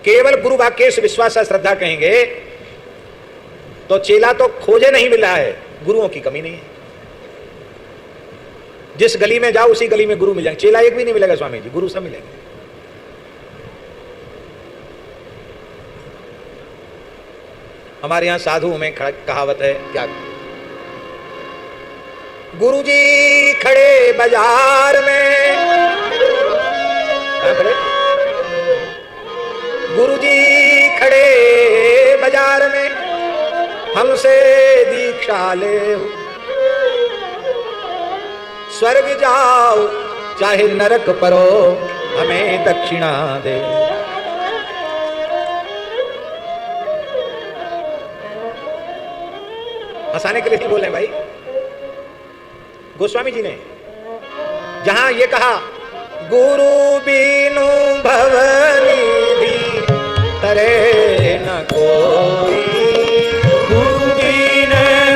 केवल गुरु वाक्य से विश्वास श्रद्धा कहेंगे तो चेला तो खोजे नहीं मिल रहा है, गुरुओं की कमी नहीं है। जिस गली में जाओ उसी गली में गुरु मिल जाएंगे, चेला एक भी नहीं मिलेगा स्वामी जी, गुरु सब मिलेंगे। हमारे यहां साधुओं में कहावत है क्या, गुरुजी खड़े बाजार में, खड़े गुरुजी खड़े बाजार में हमसे दीक्षा ले, स्वर्ग जाओ चाहे नरक परो हमें दक्षिणा दे। हंसाने के लिए नहीं बोले भाई, गोस्वामी जी ने जहां ये कहा गुरु बिनु भवनिधि तरे न कोई, गुरु बिन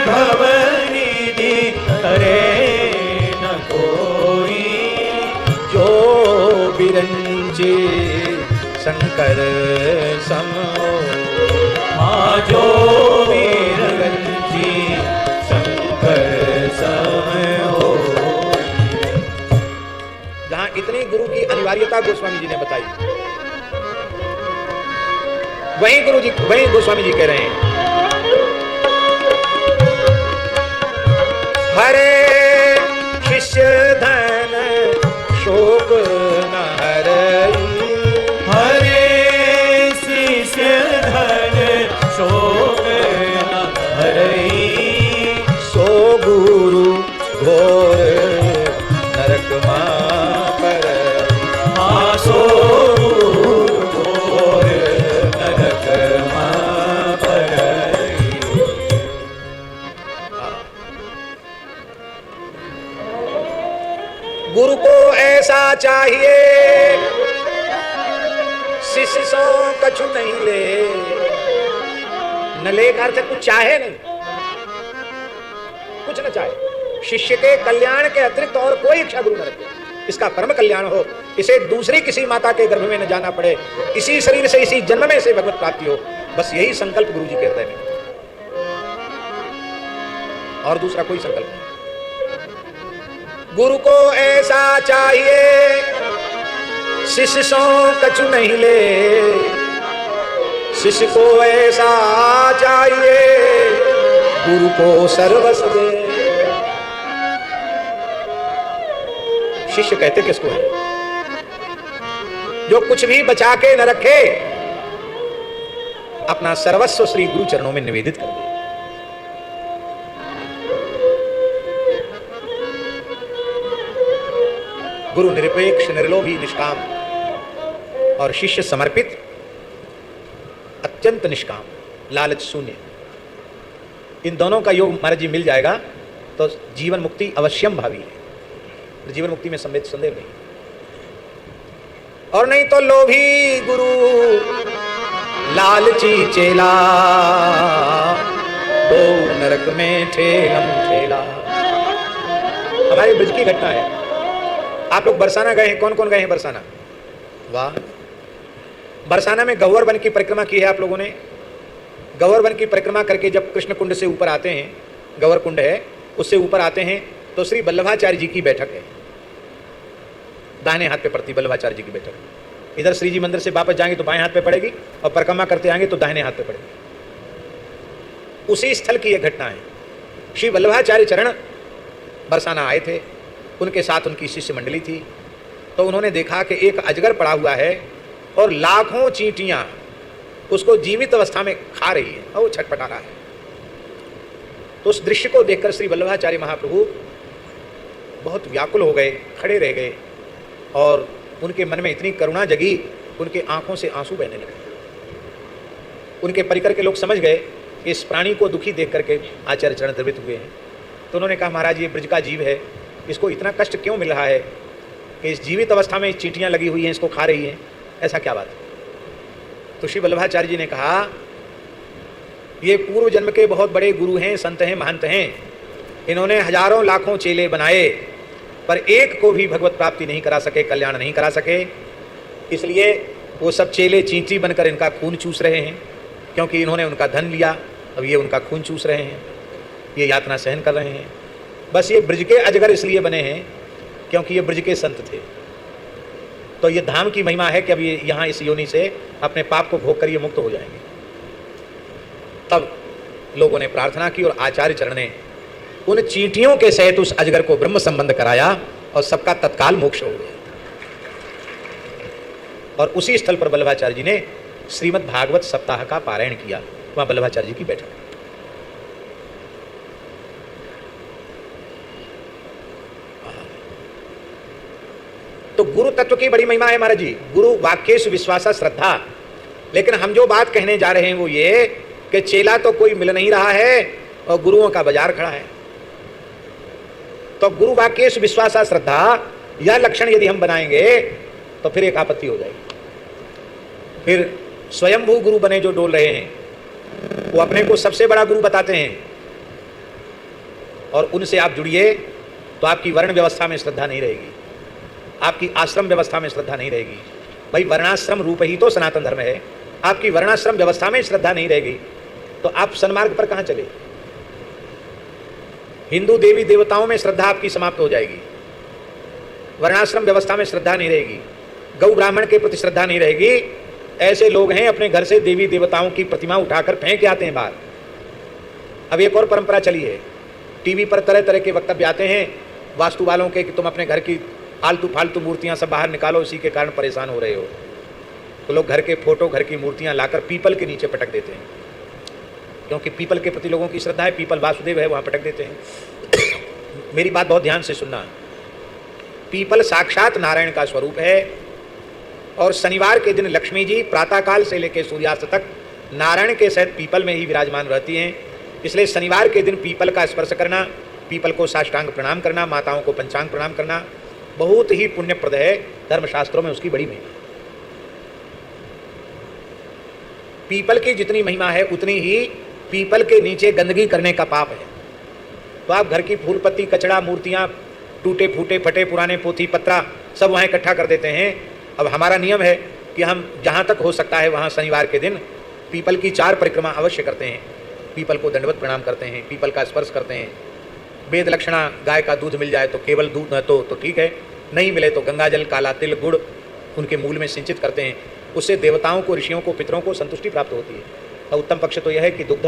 भवनिधि तरे न कोई, जो बिरंचे शंकर सम हाँ जो बिरंची शंकर सम हो। जहां इतनी गुरु की अनिवार्यता गोस्वामी जी ने बताई, वहीं गोस्वामी जी कह रहे हैं हरे शिष्य धन शोक न हरई, हरे शिष्य धन शोक न हरई, सो गुरु घोर नरक मां पर, हाँ सो गुरु घोर नरक मां पर। गुरु को ऐसा चाहिए शिष्य सो कछु नहीं ले, न ले का अर्थ कुछ चाहे नहीं, कुछ न चाहे, शिष्य के कल्याण के अतिरिक्त और कोई इच्छा गुरु न रखे, इसका परम कल्याण हो, इसे दूसरी किसी माता के गर्भ में न जाना पड़े, इसी शरीर से इसी जन्म में से भगवत प्राप्ति हो, बस यही संकल्प गुरु जी के हृदय में, और दूसरा कोई संकल्प नहीं। गुरु को ऐसा चाहिए शिष्य सो कछु नहीं ले, शिष्य को ऐसा चाहिए गुरु को सर्वस्व दे। शिष्य कहते किसको है? जो कुछ भी बचा के न रखे, अपना सर्वस्व श्री गुरु चरणों में निवेदित कर दे। गुरु निरपेक्ष निर्लोभी निष्काम और शिष्य समर्पित अत्यंत निष्काम लालच शून्य, इन दोनों का योग महाराज जी मिल जाएगा तो जीवन मुक्ति अवश्यम भावी है, जीवन मुक्ति में संदेह नहीं। और नहीं तो लोभी गुरु लालची चेला, दो नरक में ठेलम ठेला। हमारी ब्रज की घटना है, आप लोग बरसाना गए हैं, कौन कौन गए हैं बरसाना? वाह, बरसाना में गौवर वन की परिक्रमा की है आप लोगों ने। गौवर वन की परिक्रमा करके जब कृष्ण कुंड से ऊपर आते हैं, गौवर कुंड है, उससे ऊपर आते हैं तो श्री वल्लभाचार्य जी की बैठक है, दाहिने हाथ पे पड़ती वल्लभाचार्य जी की बैठक। इधर श्री जी मंदिर से वापस जाएंगे तो बाएं हाथ पे पड़ेगी, और परिक्रमा करते आएंगे तो दाहिने हाथ पे पड़ेगी। उसी स्थल की यह घटना है। श्री वल्लभाचार्य चरण बरसाना आए थे, उनके साथ उनकी शिष्य मंडली थी, तो उन्होंने देखा कि एक अजगर पड़ा हुआ है और लाखों चींटियां उसको जीवित अवस्था में खा रही है और वो छटपटा रहा है। तो उस दृश्य को देखकर श्री वल्लभाचार्य महाप्रभु बहुत व्याकुल हो गए, खड़े रह गए, और उनके मन में इतनी करुणा जगी, उनके आंखों से आंसू बहने लगे। उनके परिकर के लोग समझ गए कि इस प्राणी को दुखी देख करके आचार्य चरण द्रवित हुए हैं। तो उन्होंने कहा, महाराज ये ब्रज का जीव है, इसको इतना कष्ट क्यों मिल रहा है कि इस जीवित अवस्था में चींटियां लगी हुई हैं, इसको खा रही हैं, ऐसा क्या बात है? तो श्री वल्लभाचार्य जी ने कहा, ये पूर्व जन्म के बहुत बड़े गुरु हैं, संत हैं, महंत हैं, इन्होंने हजारों लाखों चेले बनाए पर एक को भी भगवत प्राप्ति नहीं करा सके, कल्याण नहीं करा सके, इसलिए वो सब चेले चींटी बनकर इनका खून चूस रहे हैं, क्योंकि इन्होंने उनका धन लिया, अब ये उनका खून चूस रहे हैं, ये यातना सहन कर रहे हैं। बस ये ब्रज के अजगर इसलिए बने हैं क्योंकि ये ब्रज के संत थे। तो ये धाम की महिमा है कि अब ये यहाँ इस योनि से अपने पाप को भोग कर ये मुक्त हो जाएंगे। तब लोगों ने प्रार्थना की और आचार्य चरण ने उन चींटियों के सहित उस अजगर को ब्रह्म संबंध कराया और सबका तत्काल मोक्ष हो गया। और उसी स्थल पर वल्लभाचार्य जी ने श्रीमद् भागवत सप्ताह का पारायण किया। वहां वल्लभाचार्य जी की बैठक। तो गुरु तत्व की बड़ी महिमा है महाराज जी। गुरु वाक्येषु विश्वासा श्रद्धा। लेकिन हम जो बात कहने जा रहे हैं वो ये कि चेला तो कोई मिल नहीं रहा है और गुरुओं का बाजार खड़ा है। तो गुरु वाक्येषु विश्वासा श्रद्धा, यह लक्षण यदि हम बनाएंगे तो फिर एक आपत्ति हो जाएगी। फिर स्वयंभू गुरु बने जो डोल रहे हैं वो अपने को सबसे बड़ा गुरु बताते हैं और उनसे आप जुड़िए तो आपकी वर्ण व्यवस्था में श्रद्धा नहीं रहेगी, आपकी आश्रम व्यवस्था में श्रद्धा नहीं रहेगी। भाई वर्णाश्रम रूप ही तो सनातन धर्म है। आपकी वर्णाश्रम व्यवस्था में श्रद्धा नहीं रहेगी तो आप सन्मार्ग पर कहां चले? हिंदू देवी देवताओं में श्रद्धा आपकी समाप्त हो जाएगी, वर्णाश्रम व्यवस्था में श्रद्धा नहीं रहेगी, गौ ब्राह्मण के प्रति श्रद्धा नहीं रहेगी। ऐसे लोग हैं अपने घर से देवी देवताओं की प्रतिमा उठाकर फेंक आते हैं बाहर। अब एक और परंपरा चली है, टीवी पर तरह तरह के वक्तव्य आते हैं वास्तु वालों के कि तुम अपने घर की आलतू फालतू मूर्तियां सब बाहर निकालो, इसी के कारण परेशान हो रहे हो। तो लोग घर के फोटो, घर की मूर्तियां लाकर पीपल के नीचे पटक देते हैं, क्योंकि पीपल के प्रति लोगों की श्रद्धा है, पीपल वासुदेव है, वहां पटक देते हैं। मेरी बात बहुत ध्यान से सुनना। पीपल साक्षात नारायण का स्वरूप है और शनिवार के दिन लक्ष्मी जी प्रातःकाल से लेकर सूर्यास्त तक नारायण के सहित पीपल में ही विराजमान रहती हैं। इसलिए शनिवार के दिन पीपल का स्पर्श करना, पीपल को साष्टांग प्रणाम करना, माताओं को पंचांग प्रणाम करना बहुत ही पुण्यप्रद है। धर्मशास्त्रों में उसकी बड़ी महिमा। पीपल की जितनी महिमा है उतनी ही पीपल के नीचे गंदगी करने का पाप है। तो आप घर की फूल पत्ती, कचड़ा, मूर्तियां, टूटे फूटे फटे पुराने पोथी पत्रा सब वहाँ इकट्ठा कर देते हैं। अब हमारा नियम है कि हम जहाँ तक हो सकता है वहाँ शनिवार के दिन पीपल की 4 परिक्रमा अवश्य करते हैं। पीपल को दंडवत प्रणाम करते हैं, पीपल का स्पर्श करते हैं। वेद लक्षणा गाय का दूध मिल जाए तो केवल दूध न तो ठीक है, नहीं मिले तो गंगाजल, काला तिल, गुड़ उनके मूल में सिंचित करते हैं। उससे देवताओं को, ऋषियों को, पितरों को संतुष्टि प्राप्त होती है। और उत्तम पक्ष तो यह है कि दुग्ध,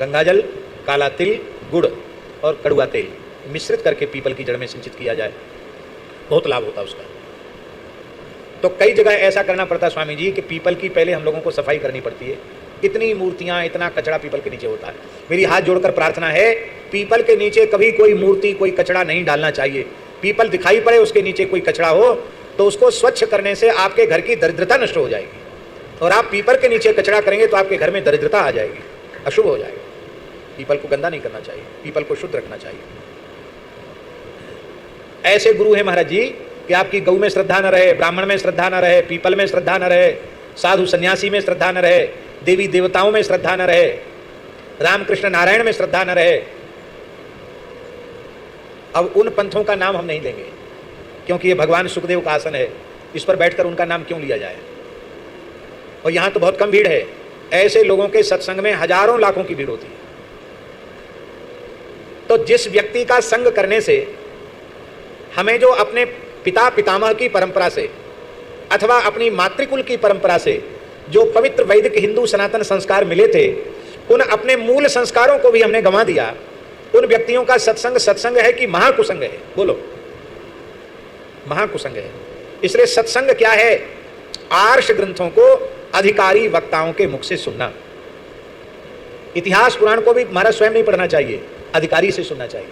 गंगाजल, काला तिल, गुड़ और कड़ुआ तेल मिश्रित करके पीपल की जड़ में सिंचित किया जाए, बहुत लाभ होता है उसका। तो कई जगह ऐसा करना पड़ता है स्वामी जी कि पीपल की पहले हम लोगों को सफाई करनी पड़ती है। इतनी मूर्तियां, इतना कचरा पीपल के नीचे होता है। मेरी हाथ जोड़कर प्रार्थना है, पीपल के नीचे कभी कोई मूर्ति, कोई कचरा नहीं डालना चाहिए। पीपल दिखाई पड़े उसके नीचे कोई कचरा हो तो उसको स्वच्छ करने से आपके घर की दरिद्रता नष्ट हो जाएगी। और आप पीपल के नीचे कचरा करेंगे तो आपके घर में दरिद्रता आ जाएगी, अशुभ हो जाएगा। पीपल को गंदा नहीं करना चाहिए, पीपल को शुद्ध रखना चाहिए। ऐसे गुरु हैं महाराज जी कि आपकी गौ में श्रद्धा न रहे, ब्राह्मण में श्रद्धा न रहे, पीपल में श्रद्धा न रहे, साधु सन्यासी में श्रद्धा न रहे, देवी देवताओं में श्रद्धा न रहे, रामकृष्ण नारायण में श्रद्धा न रहे। अब उन पंथों का नाम हम नहीं लेंगे क्योंकि ये भगवान सुखदेव का आसन है, इस पर बैठकर उनका नाम क्यों लिया जाए। और यहाँ तो बहुत कम भीड़ है, ऐसे लोगों के सत्संग में हजारों लाखों की भीड़ होती है। तो जिस व्यक्ति का संग करने से हमें जो अपने पिता पितामह की परंपरा से अथवा अपनी मातृकुल की परंपरा से जो पवित्र वैदिक हिंदू सनातन संस्कार मिले थे, उन अपने मूल संस्कारों को भी हमने गंवा दिया। उन व्यक्तियों का सत्संग सत्संग है कि महाकुसंग है? बोलो, महाकुसंग है। इसलिए सत्संग क्या है? आर्ष ग्रंथों को अधिकारी वक्ताओं के मुख से सुनना। इतिहास पुराण को भी महाराज स्वयं नहीं पढ़ना चाहिए, अधिकारी से सुनना चाहिए,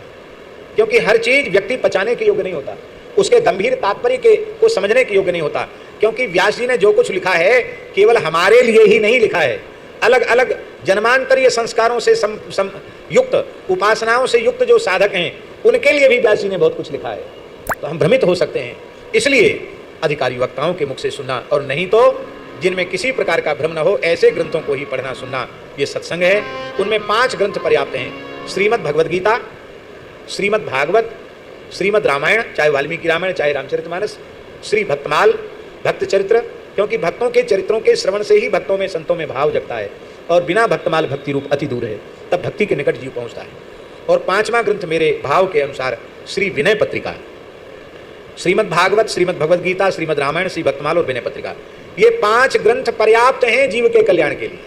क्योंकि हर चीज व्यक्ति पचाने के योग्य नहीं होता, उसके गंभीर तात्पर्य के को समझने के योग्य नहीं होता। क्योंकि व्यास जी ने जो कुछ लिखा है केवल हमारे लिए ही नहीं लिखा है, अलग अलग जन्मांतरीय संस्कारों से युक्त, उपासनाओं से युक्त जो साधक हैं उनके लिए भी व्यास जी ने बहुत कुछ लिखा है। तो हम भ्रमित हो सकते हैं, इसलिए अधिकारी वक्ताओं के मुख से सुनना, और नहीं तो जिनमें किसी प्रकार का भ्रम न हो ऐसे ग्रंथों को ही पढ़ना सुनना, ये सत्संग है। उनमें 5 ग्रंथ पर्याप्त हैं। श्रीमद् भगवद गीता, श्रीमद् भागवत, श्रीमद् रामायण, चाहे वाल्मीकि रामायण, चाहे रामचरितमानस, श्री भक्तमाल, भक्त चरित्र, क्योंकि भक्तों के चरित्रों के श्रवण से ही भक्तों में संतों में भाव जगता है, और बिना भक्तमाल भक्ति रूप अति दूर है, तब भक्ति के निकट जीव पहुंचता है। और पांचवा ग्रंथ मेरे भाव के अनुसार श्री विनय पत्रिका, श्रीमद् भागवत, श्रीमद् भगवद गीता, श्रीमद् रामायण, श्री भक्तमाल और विनय पत्रिका, ये 5 ग्रंथ पर्याप्त हैं जीव के कल्याण के लिए।